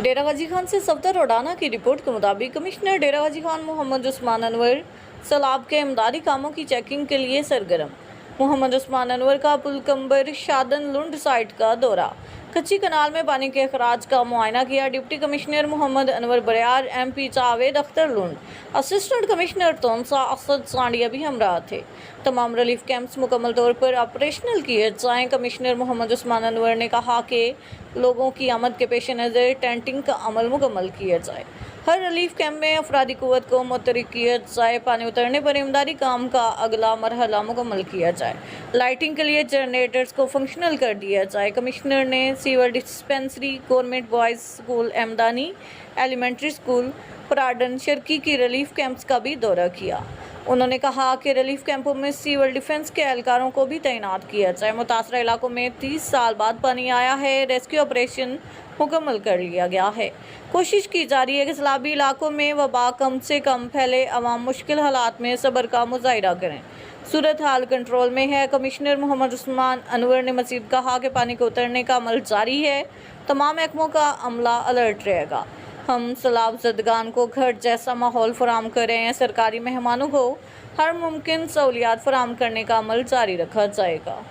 डेरा गाजी खान से सफदर उड़ाना की रिपोर्ट के मुताबिक कमिश्नर डेरा गाजी खान मोहम्मद उस्मान अनवर सैलाब के इमदादी कामों की चेकिंग के लिए सरगर्म। मोहम्मद उस्मान अनवर का पुलकंबर शादन लुंड साइट का दौरा, कच्ची कनाल में पानी के अखराज का मुआयना किया। डिप्टी कमिश्नर मोहम्मद अनवर बरियार, MP जावेद अख्तर लुंड, असिस्टेंट कमिश्नर तोनसा असद सांडिया भी हमरा थे। तमाम रिलीफ कैंप्स मुकम्मल तौर पर ऑपरेशनल किए जाएं। कमिश्नर मोहम्मद उस्मान अनवर ने कहा कि लोगों की आमद के पेश नज़र टेंटिंग का अमल मुकम्मल किया जाए। हर रिलीफ कैंप में अफरादी कुव्वत को मुतहरिक किया जाए। पानी उतरने पर इमदादी काम का अगला मरहला मुकम्मल किया जाए। लाइटिंग के लिए जनरेटर्स को फंक्शनल कर दिया जाए। कमिश्नर ने सीवर डिस्पेंसरी, गवर्नमेंट बॉयज़ स्कूल एमदानी, एलिमेंट्री स्कूल पराडन, शर्की की रिलीफ कैंप्स का भी दौरा किया। उन्होंने कहा कि रिलीफ कैंपों में सिविल डिफेंस के एहलकारों को भी तैनात किया जाए। मुतासरा इलाकों में 30 साल बाद पानी आया है। रेस्क्यू ऑपरेशन मुकम्मल कर लिया गया है। कोशिश की जा रही है कि सैलाबी इलाकों में वबा कम से कम फैले। अवाम मुश्किल हालात में सब्र का मुजाहिरा करें। सूरत हाल कंट्रोल में है। कमिश्नर मोहम्मद उस्मान अनवर ने मज़ीद कहा कि पानी के उतरने का अमल जारी है। तमाम महकमों का अमला अलर्ट रहेगा। हम सैलाब ज़दगान को घर जैसा माहौल फराहम कर रहे हैं। सरकारी मेहमानों को हर मुमकिन सहूलियात फराहम करने का अमल जारी रखा जाएगा।